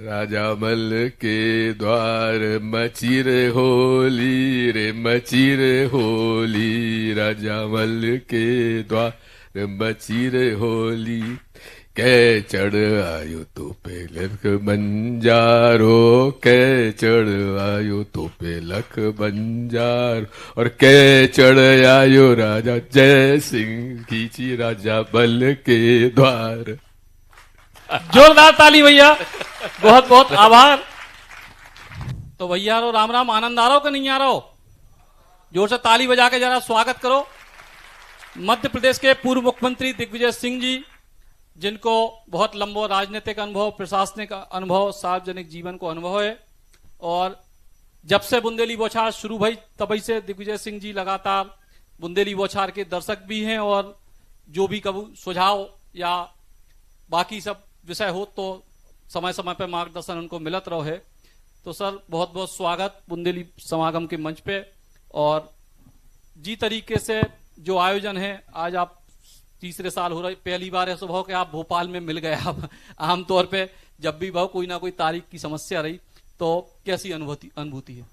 राजा मल के द्वार मची रे होली रे मची रे होली। राजा मल के द्वार मची रे होली। कै चढ़ आयो तो पे लख बंजारो। कै चढ़ आयो तो पे लख बंजार। और कै चढ़ आयो राजा जय सिंह खींची राजा बल के द्वार। जोरदार ताली भैया, बहुत बहुत आभार। तो भैया रो राम राम, आनंद आ रहा हो कि नहीं आ रहा हो? जोर से ताली बजा के जरा स्वागत करो। मध्य प्रदेश के पूर्व मुख्यमंत्री दिग्विजय सिंह जी, जिनको बहुत लंबा राजनीतिक अनुभव, प्रशासनिक अनुभव, सार्वजनिक जीवन को अनुभव है। और जब से बुंदेली बौछार शुरू भई तभी से दिग्विजय सिंह जी लगातार बुंदेली बौछार के दर्शक भी हैं। और जो भी कभी सुझाव या बाकी सब विषय हो तो समय समय पर मार्गदर्शन उनको मिलत रहो है। तो सर बहुत बहुत स्वागत बुंदेली समागम के मंच पे। और जी तरीके से जो आयोजन है, आज आप तीसरे साल हो रहे, पहली बार ऐसा भाव कि आप भोपाल में मिल गए। आप आमतौर पे जब भी भाव कोई ना कोई तारीख की समस्या रही, तो कैसी अनुभूति है?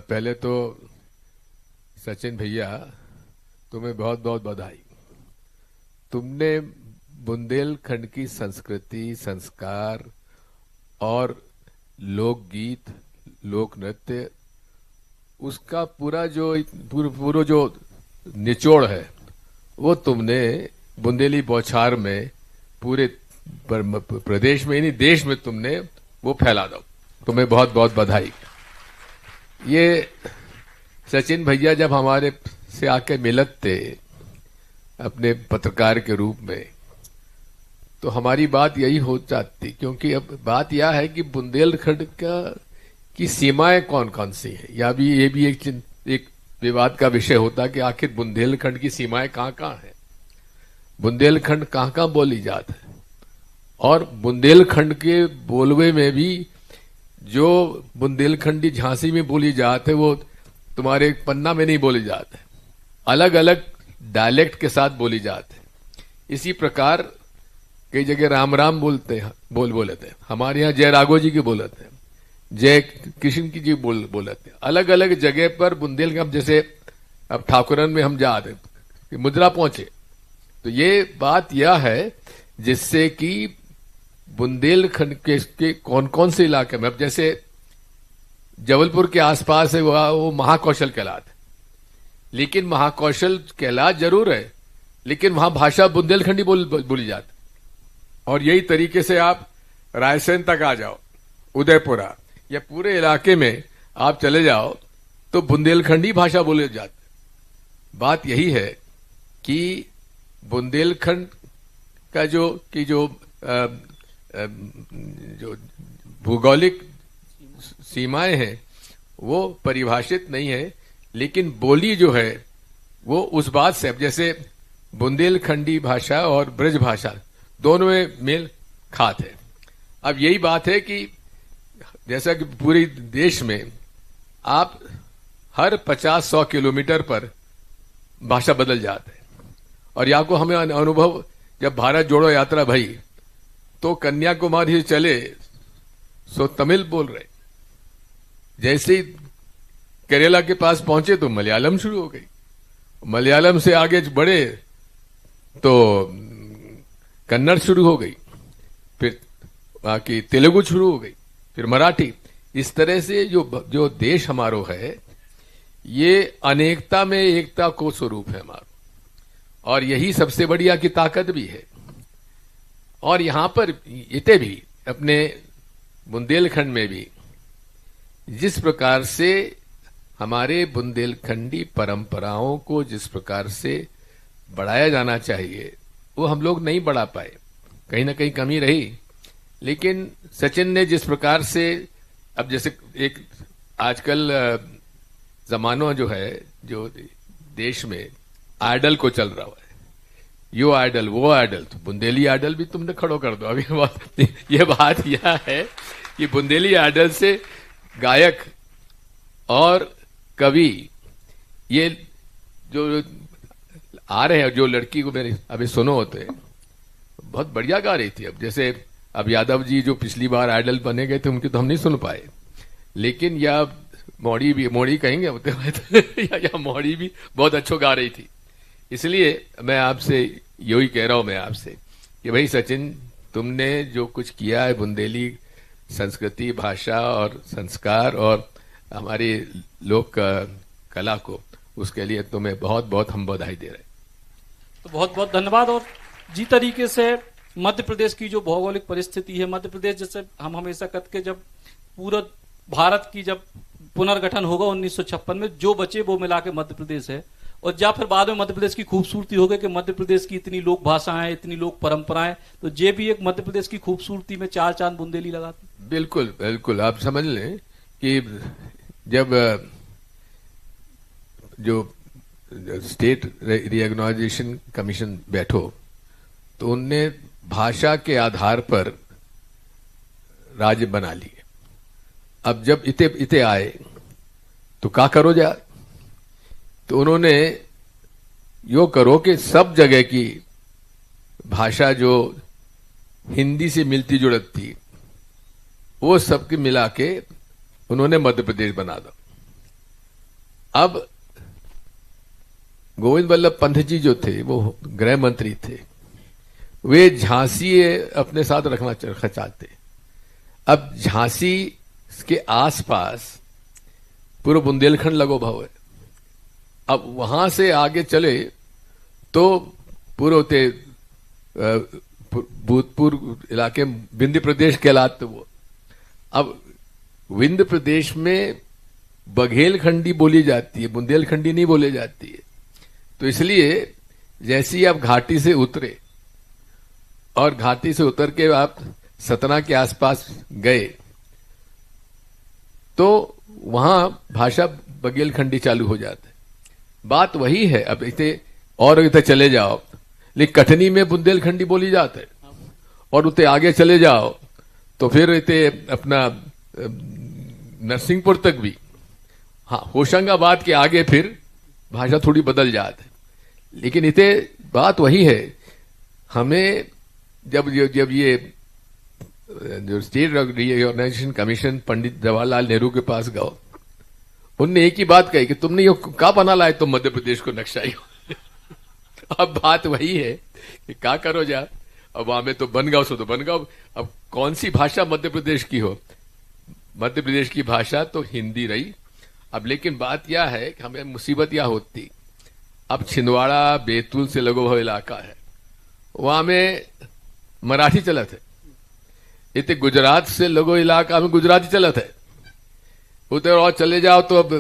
पहले तो सचिन भैया तुम्हें बहुत बहुत बधाई। तुमने बुंदेलखंड की संस्कृति, संस्कार और लोकगीत, लोक नृत्य, उसका पूरा जो निचोड़ है वो तुमने बुंदेली बौछार में पूरे प्रदेश में, नहीं देश में तुमने वो फैला दो। तुम्हें बहुत बहुत बधाई। ये सचिन भैया जब हमारे से आके मिलत थे अपने पत्रकार के रूप में, तो हमारी बात यही हो जाती, क्योंकि अब बात यह है कि बुंदेलखंड की सीमाएं कौन कौन सी हैं। या भी ये भी एक विवाद का विषय होता कि आखिर बुंदेलखंड की सीमाएं कहाँ कहाँ हैं, बुंदेलखंड कहाँ कहाँ बोली जात है। और बुंदेलखंड के बोलवे में भी जो बुंदेलखंडी झांसी में बोली जात है वो तुम्हारे पन्ना में नहीं बोली जात है, अलग अलग डायलेक्ट के साथ बोली जात है। इसी प्रकार कई जगह राम राम बोलते हैं, बोलते हैं। हमारे यहाँ जय राघव जी की बोलते हैं, जय कृष्ण की जी बोलते हैं। अलग अलग जगह पर बुंदेलखंड, जैसे अब ठाकुरन में हम जा रहे मुद्रा पहुंचे, तो ये बात यह है जिससे कि बुंदेलखंड के कौन कौन से इलाके में, अब जैसे जबलपुर के आसपास है वो महाकौशल कहलाते, लेकिन महाकौशल कहला जरूर है, लेकिन वहां भाषा बुंदेलखंडी बोली जाती। और यही तरीके से आप रायसेन तक आ जाओ, उदयपुरा, या पूरे इलाके में आप चले जाओ तो बुंदेलखंडी भाषा बोली जाती। बात यही है कि बुंदेलखंड का जो भौगोलिक सीमाएं हैं वो परिभाषित नहीं है, लेकिन बोली जो है वो उस बात से, अब जैसे बुंदेलखंडी भाषा और ब्रज भाषा दोनों में मेल खात है। अब यही बात है कि जैसा कि पूरे देश में आप हर 50-100 किलोमीटर पर भाषा बदल जाते हैं। और यहाँ को हमें अनुभव, जब भारत जोड़ो यात्रा भई तो कन्याकुमारी से चले सो तमिल बोल रहे, जैसे ही केरला के पास पहुंचे तो मलयालम शुरू हो गई, मलयालम से आगे बढ़े तो कन्नड़ शुरू हो गई, फिर बाकी तेलुगु शुरू हो गई, फिर मराठी। इस तरह से जो देश हमारो है ये अनेकता में एकता को स्वरूप है हमारा, और यही सबसे बढ़िया की ताकत भी है। और यहां पर इते भी अपने बुंदेलखंड में भी जिस प्रकार से हमारे बुंदेलखंडी परंपराओं को जिस प्रकार से बढ़ाया जाना चाहिए वो हम लोग नहीं बढ़ा पाए, कहीं ना कहीं कमी रही। लेकिन सचिन ने जिस प्रकार से, अब जैसे एक आजकल जमाना जो है, जो देश में आइडल को चल रहा है, यो आइडल वो आइडल, तो बुंदेली आइडल भी तुमने खड़ो कर दो। अभी ये बात यह है कि बुंदेली आइडल से गायक और कवि ये जो आ रहे हैं, जो लड़की को मेरे अभी सुनो होते बहुत बढ़िया गा रही थी। अब जैसे अब यादव जी जो पिछली बार आइडल बने गए थे उनकी तो हम नहीं सुन पाए, लेकिन या मोड़ी कहेंगे या मोड़ी भी बहुत अच्छा गा रही थी। इसलिए मैं आपसे यही कह रहा हूं मैं आपसे कि भाई सचिन, तुमने जो कुछ किया है बुंदेली संस्कृति, भाषा और संस्कार और हमारी लोक कला को, उसके लिए तुम्हें बहुत बहुत हम बधाई दे रहे हैं। तो बहुत बहुत धन्यवाद। और जी तरीके से मध्य प्रदेश की जो भौगोलिक परिस्थिति है, मध्य प्रदेश जैसे हम हमेशा कहते के जब पूरा भारत की जब पुनर्गठन होगा 1956 में, जो बचे वो मिला के मध्य प्रदेश है। और जब फिर बाद में मध्य प्रदेश की खूबसूरती हो गई कि मध्य प्रदेश की इतनी लोक भाषाएं, इतनी लोक परंपराएं, तो ये भी एक मध्य प्रदेश की खूबसूरती में चार चांद बुंदेली लगाती। बिल्कुल बिल्कुल, आप समझ लें कि जब जो स्टेट रिकॉग्नाइजेशन कमीशन बैठो तो उनने भाषा के आधार पर राज्य बना लिए। अब जब इते आए तो क्या करो जा, तो उन्होंने यो करो कि सब जगह की भाषा जो हिंदी से मिलती जुड़ती थी वो सबके मिला के उन्होंने मध्य प्रदेश बना दो। अब गोविंद वल्लभ पंत जी जो थे वो गृह मंत्री थे, वे झांसी अपने साथ रखना चाहते। अब झांसी के आसपास पूरा बुंदेलखंड लगो भाव है। अब वहां से आगे चले तो पूरे होते भूतपूर्व इलाके विंध्य प्रदेश कहलाते वो। अब विंध्य प्रदेश में बघेलखंडी बोली जाती है, बुंदेलखंडी नहीं बोली जाती है। तो इसलिए जैसे ही आप घाटी से उतरे और घाटी से उतर के आप सतना के आसपास गए तो वहां भाषा बघेलखंडी चालू हो जाता है। बात वही है। अब इतने और इतने चले जाओ, लेकिन कटनी में बुंदेलखंडी बोली जाता है, और उतने आगे चले जाओ तो फिर इतने अपना नरसिंहपुर तक भी, हाँ होशंगाबाद के आगे फिर भाषा थोड़ी बदल जाती है। लेकिन इतने बात वही है। हमें जब ये जो state recognition commission Pandit Jawaharlal Nehru के पास गए, उनने एक ही बात कही कि तुमने ये क्या बना लाए तुम मध्य प्रदेश को नक्शाई हो। अब बात वही है कि क्या करो जा, अब वहां में तो बन गाओ सो तो बन गाओ। अब कौन सी भाषा मध्य प्रदेश की हो? मध्य प्रदेश की भाषा तो हिंदी रही। अब लेकिन बात यह है कि हमें मुसीबत यह होती, अब छिंदवाड़ा बैतूल से लगो हुआ इलाका है, वहां में मराठी चलत है। इतने गुजरात से लगो इलाका में गुजराती चलत है। उधर और चले जाओ तो अब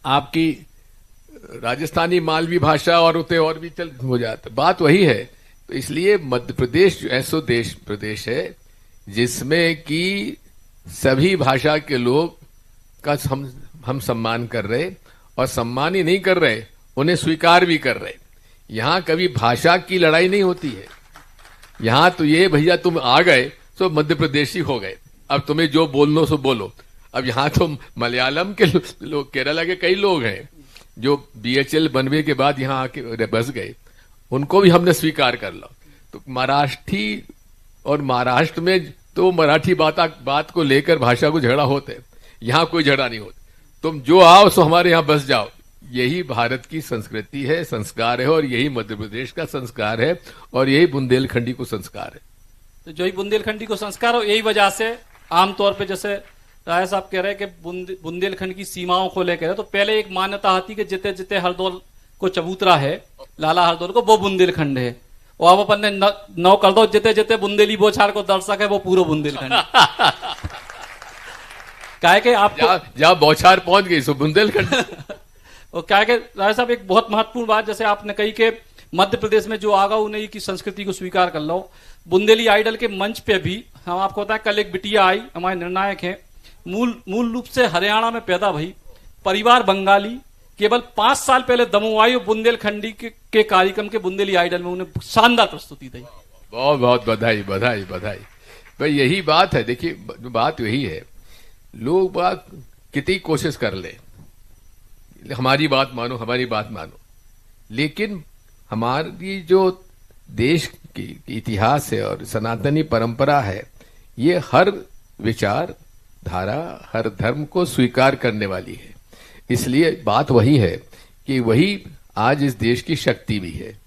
आपकी राजस्थानी मालवी भाषा और उतने और भी चल हो जाता। बात वही है। तो इसलिए मध्य प्रदेश ऐसा प्रदेश है जिसमें कि सभी भाषा के लोग का हम सम्मान कर रहे, और सम्मान ही नहीं कर रहे, उन्हें स्वीकार भी कर रहे। यहां कभी भाषा की लड़ाई नहीं होती है। यहां तो ये भैया तुम आ गए तो मध्य प्रदेशी हो गए, अब तुम्हें जो बोलना सो बोलो। अब यहां तो मलयालम के लोग, केरला के कई लोग हैं जो बीएचएल बनवे के बाद यहां आके बस गए, उनको भी हमने स्वीकार कर लो। तो मराठी और महाराष्ट्र में तो मराठी बात को लेकर भाषा को झगड़ा होते, यहां कोई झगड़ा नहीं होता। तुम जो आओ सो हमारे यहां बस जाओ। यही भारत की संस्कृति है, संस्कार है, और यही मध्य प्रदेश का संस्कार है, और यही बुंदेलखंडी को संस्कार है। तो जो ही बुंदेलखंडी को संस्कार हो, यही वजह से आमतौर पे जैसे राय साहब कह रहे हैं कि बुंदेलखंड की सीमाओं को लेकर, तो पहले एक मान्यता आती कि जिते जिते हरदौल को चबूतरा है, लाला हरदौल को, वो बुंदेलखंड है। और अब अपन ने नौ कर दो, जिते जिते बुंदेली बोछार को दर्शक है वो पूरा बुंदेलखंड। क्या कि आप जहां बौछार पहुंच गई सो बुंदेलखंड। और क्या कि राय साहब एक बहुत महत्वपूर्ण बात जैसे आपने कही कि मध्य प्रदेश में जो आगा उन्हीं की संस्कृति को स्वीकार कर लो। बुंदेली आइडल के मंच पे भी हम आपको बताएं, कल एक बिटिया आई, हमारे निर्णायक हैं, मूल रूप से हरियाणा में पैदा भई, परिवार बंगाली, केवल 5 साल पहले दमोई और बुंदेलखंडी के कार्यक्रम के बुंदेली आइडल में उन्हें शानदार प्रस्तुति दी। बहुत बहुत बधाई बधाई बधाई भाई। यही बात है। देखिए बात यही है, लोग बात कितनी कोशिश कर ले, हमारी बात मानो, हमारी बात मानो, लेकिन हमारी जो देश की इतिहास है और सनातनी परंपरा है, ये हर विचार धारा, हर धर्म को स्वीकार करने वाली है। इसलिए बात वही है कि वही आज इस देश की शक्ति भी है।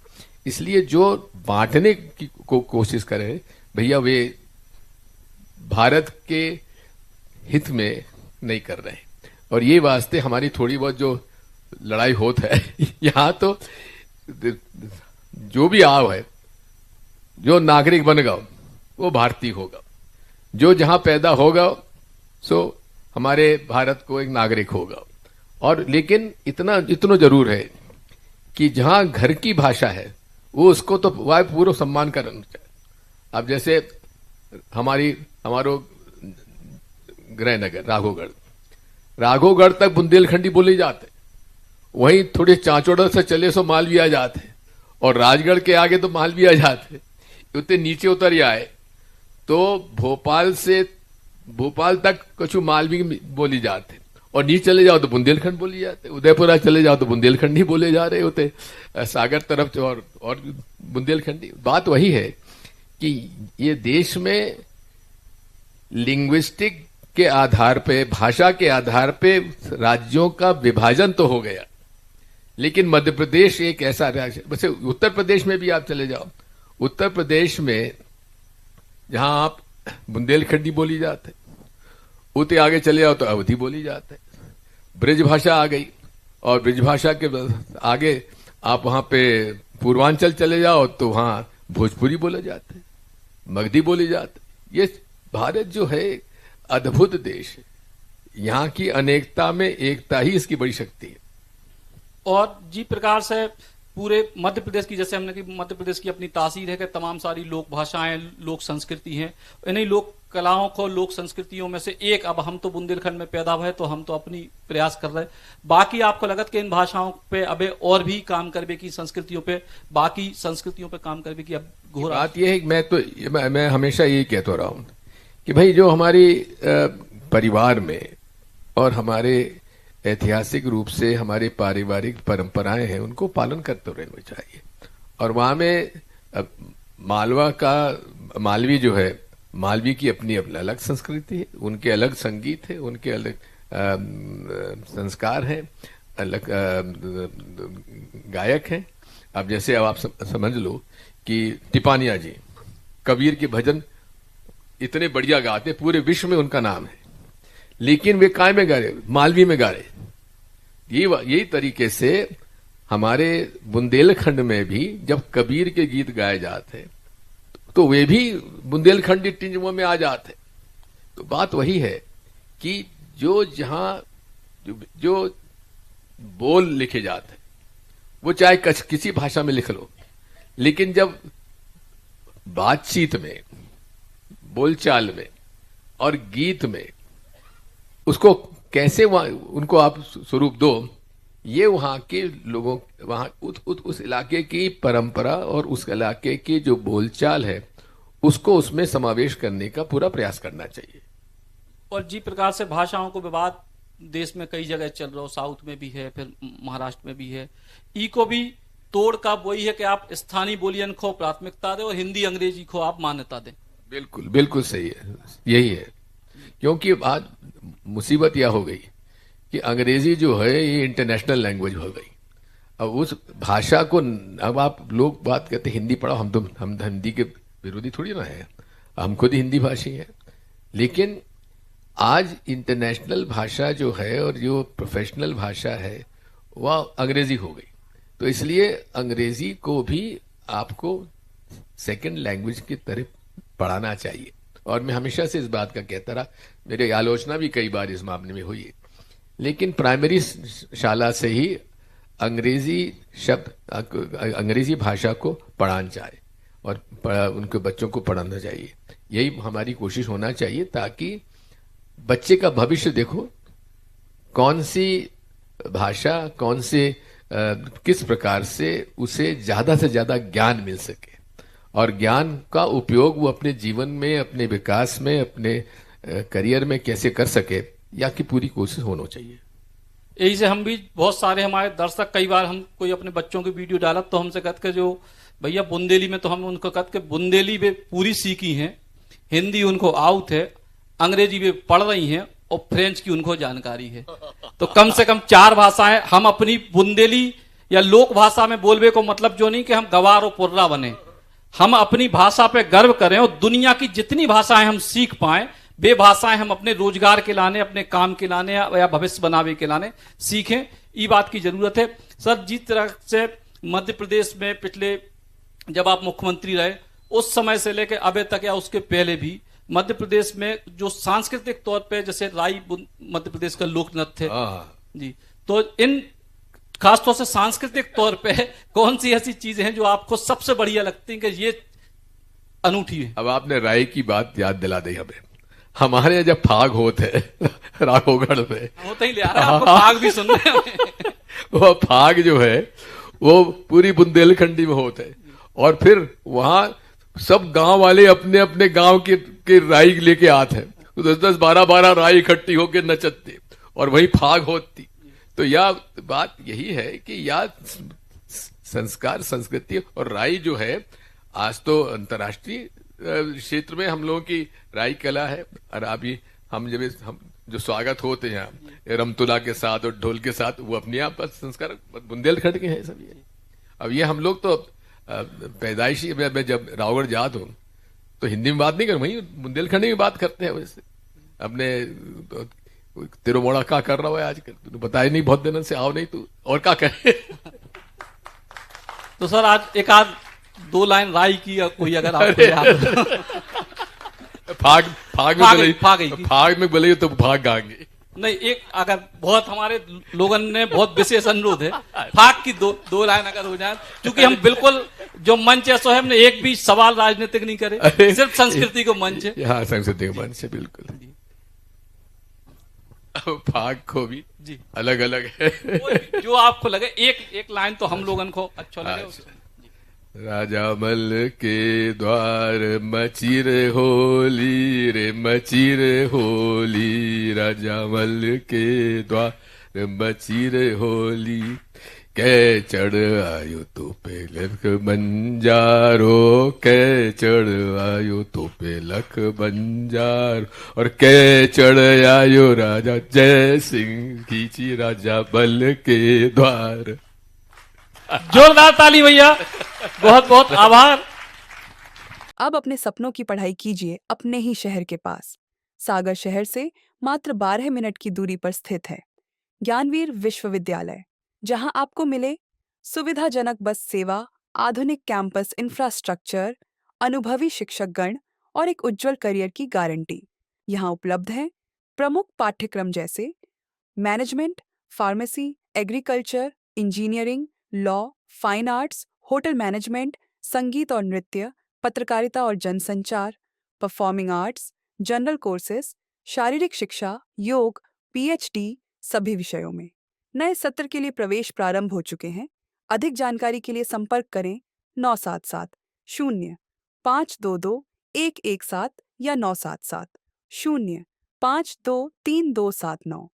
इसलिए जो बांटने की कोशिश करें भैया, वे भारत के हित में नहीं कर रहे। और ये वास्ते हमारी थोड़ी बहुत जो लड़ाई होत है यहाँ तो जो भी आव है, जो नागरिक बनेगा वो भारतीय होगा, जो जहां पैदा होगा सो हमारे भारत को एक नागरिक होगा। और लेकिन इतना जरूर है कि जहां घर की भाषा है वो उसको तो वह पूरा सम्मान करना चाहिए। अब जैसे हमारो गृहनगर राघोगढ़ तक बुंदेलखंडी बोली जाते, वहीं थोड़े चांचौड़ा से चले सो मालविया जाते, और राजगढ़ के आगे तो मालविया जाते, उतने नीचे उतर आए तो भोपाल तक कुछ मालवी बोली जाते, और नीचे चले जाओ तो बुंदेलखंड बोली जाते, उदयपुरा चले जाओ तो बुंदेलखंडी बोले जा रहे होते, सागर तरफ और बुंदेलखंडी। बात वही है कि ये देश में लिंग्विस्टिक के आधार पे, भाषा के आधार पे राज्यों का विभाजन तो हो गया, लेकिन मध्य प्रदेश एक ऐसा राज्य, वैसे उत्तर प्रदेश में भी आप चले जाओ, उत्तर प्रदेश में जहां आप बुंदेलखंडी बोली जाते, उतने आगे चले जाओ तो अवधी बोली जाते, ब्रज भाषा आ गई, और ब्रज भाषा के आगे आप वहां पे पूर्वांचल चले जाओ तो वहां भोजपुरी बोले जाते, मगधी बोली जाते। ये भारत जो है अद्भुत देश है, यहाँ की अनेकता में एकता ही इसकी बड़ी शक्ति है। और जी प्रकार से पूरे मध्य प्रदेश की, जैसे हमने कि मध्य प्रदेश की अपनी तासीर है कि तमाम सारी लोक भाषाएं, लोक संस्कृति हैं, इन्हीं लोक कलाओं को, लोक संस्कृतियों में से एक, अब हम तो बुंदेलखंड में पैदा हुए तो हम तो अपनी प्रयास कर रहे हैं, बाकी आपको लगत कि इन भाषाओं पे अबे और भी काम करबे की, संस्कृतियों पे, बाकी संस्कृतियों पे काम करबे की अब घोर बात यह है कि मैं हमेशा यही कहता रहा हूं कि भाई जो हमारी परिवार में और हमारे ऐतिहासिक रूप से हमारे पारिवारिक परंपराएं हैं, उनको पालन करते रहना चाहिए। और वहां में मालवी जो है, मालवी की अपनी अलग संस्कृति है, उनके अलग संगीत है, उनके अलग संस्कार हैं, अलग गायक हैं। अब जैसे अब आप समझ लो कि टिपानिया जी कबीर के भजन इतने बढ़िया गाते, पूरे विश्व में उनका नाम है, लेकिन वे काय में गा रहे, मालवी में गा रहे। यही तरीके से हमारे बुंदेलखंड में भी जब कबीर के गीत गाए जाते तो वे भी बुंदेलखंडी टिंजमों में आ जाते। तो बात वही है कि जो बोल लिखे जाते वो चाहे किसी भाषा में लिख लो, लेकिन जब बातचीत में, बोलचाल में और गीत में उसको कैसे उनको आप स्वरूप दो, ये वहां के लोगों, वहां उस इलाके की परंपरा और उस इलाके की जो बोलचाल है उसको उसमें समावेश करने का पूरा प्रयास करना चाहिए। और जी प्रकार से भाषाओं को विवाद देश में कई जगह चल रहा हो, साउथ में भी है, फिर महाराष्ट्र में भी है, ई को भी तोड़ का वही है कि आप स्थानीय बोलियन को प्राथमिकता दें और हिंदी अंग्रेजी को आप मान्यता दें। बिल्कुल बिल्कुल सही है, यही है। क्योंकि आज मुसीबत यह हो गई कि अंग्रेजी जो है ये इंटरनेशनल लैंग्वेज हो गई। अब उस भाषा को, अब आप लोग बात करते हिंदी पढ़ाओ, हम हिंदी के विरोधी थोड़ी ना है, हम खुद हिंदी भाषी हैं, लेकिन आज इंटरनेशनल भाषा जो है और जो प्रोफेशनल भाषा है वह अंग्रेजी हो गई। तो इसलिए अंग्रेजी को भी आपको सेकंड लैंग्वेज की तरह पढ़ाना चाहिए। और मैं हमेशा से इस बात का कहता रहा, मेरी आलोचना भी कई बार इस मामले में हुई है, लेकिन प्राइमरी शाला से ही अंग्रेजी शब्द, अंग्रेजी भाषा को पढ़ाना चाहिए और उनके बच्चों को पढ़ाना चाहिए। यही हमारी कोशिश होना चाहिए ताकि बच्चे का भविष्य देखो, कौन सी भाषा, कौन से किस प्रकार से उसे ज्यादा से ज्यादा ज्ञान मिल सके, और ज्ञान का उपयोग वो अपने जीवन में, अपने विकास में, अपने करियर में कैसे कर सके, या की पूरी कोशिश होना चाहिए। यही से हम भी बहुत सारे हमारे दर्शक, कई बार हम कोई अपने बच्चों की वीडियो डालत तो हमसे कहते कि जो भैया बुंदेली में तो हम उनको कहते कि बुंदेली वे पूरी सीखी हैं, हिंदी उनको आउट है, अंग्रेजी वे पढ़ रही हैं और फ्रेंच की उनको जानकारी है। तो कम से कम 4 भाषाएं हम अपनी बुंदेली या लोक भाषा में बोलने को मतलब जो नहीं कि हम गवार और पुर्रा बने, हम अपनी भाषा पे गर्व करें और दुनिया की जितनी भाषाएं हम सीख पाए वे भाषाएं हम अपने रोजगार के लाने, अपने काम के लाने या भविष्य बनावे के लाने सीखें। ये बात की जरूरत है। सर, जिस तरह से मध्य प्रदेश में पिछले जब आप मुख्यमंत्री रहे उस समय से लेकर अभी तक या उसके पहले भी मध्य प्रदेश में जो सांस्कृतिक तौर पे जैसे मध्य प्रदेश का लोक नृत्य जी, तो इन खासतौर से सांस्कृतिक तौर पे कौन सी ऐसी चीजें हैं जो आपको सबसे बढ़िया लगती हैं कि ये अनूठी है? अब आपने राय की बात याद दिला दी हमें। हमारे यहाँ जब फाग होते राघवगढ़ में होता ही ले आ रहा है, आपको फाग भी सुन रहे हैं। वो फाग जो है वो पूरी बुंदेलखंडी में होता है और फिर वहां सब गांव वाले अपने अपने गांव के राई लेके आते हैं, तो 10-10 12-12 राई इकट्ठी होकर नचते और वही फाग होती। तो यह बात यही है कि यह संस्कार, संस्कृति और राई जो है आज तो अंतर्राष्ट्रीय क्षेत्र में हम लोगों की राई कला है। और अभी हम जो स्वागत होते हैं यहाँ रमतुला के साथ और ढोल के साथ, वो अपने आप संस्कार बुंदेलखंड के हैं सब ये। अब ये हम लोग तो पैदाइशी में जब रावगढ़ जात हो तो हिंदी में बात नहीं कर, वही बुंदेलखंडी में बात करते हैं। वैसे अपने तिरुमोड़ा क्या कर रहा है आजकल, तू बताया नहीं, बहुत दिनों से आओ नहीं तू, और क्या करे। तो सर आज एक आध 2 लाइन राई की कोई अगर आपको फाग में बोले तो भाग गाएंगे नहीं, एक अगर बहुत हमारे लोगों ने बहुत विशेष अनुरोध है, फाग की 2 लाइन अगर हो जाए, क्योंकि हम बिल्कुल जो मंच है सो हमने एक भी सवाल राजनीतिक नहीं करे, सिर्फ संस्कृति को मंच है। हाँ, संस्कृति को मंच है बिल्कुल। फाग को भी जी अलग अलग है, जो आपको लगे एक लाइन तो हम लोगों को अच्छा लगे। राजा मल के द्वार मची रे होली रे, मची रे होली, राजा मल के द्वार मची रे होली, कै चढ़ आयो तो पे लख बंजारो, कै चढ़ आयो तो पे लख बंजार, और कै चढ़ आयो राजा जय सिंह खींची राजा बल के द्वार। जोरदार ताली भैया, बहुत बहुत आभार। अब अपने सपनों की पढ़ाई कीजिए अपने ही शहर के पास। सागर शहर से मात्र 12 मिनट की दूरी पर स्थित है ज्ञानवीर विश्वविद्यालय, जहां आपको मिले सुविधाजनक बस सेवा, आधुनिक कैंपस इंफ्रास्ट्रक्चर, अनुभवी शिक्षकगण और एक उज्जवल करियर की गारंटी। यहां उपलब्ध हैं प्रमुख पाठ्यक्रम जैसे management, pharmacy, agriculture, engineering, law, fine arts, hotel management, संगीत और नृत्य, पत्रकारिता और जनसंचार, परफॉर्मिंग आर्ट्स, जनरल कोर्सेज, शारीरिक शिक्षा, योग, पीएचडी सभी विषयों में। नए सत्र के लिए प्रवेश प्रारंभ हो चुके हैं। अधिक जानकारी के लिए संपर्क करें 977-0522-117 या 977-0523-279।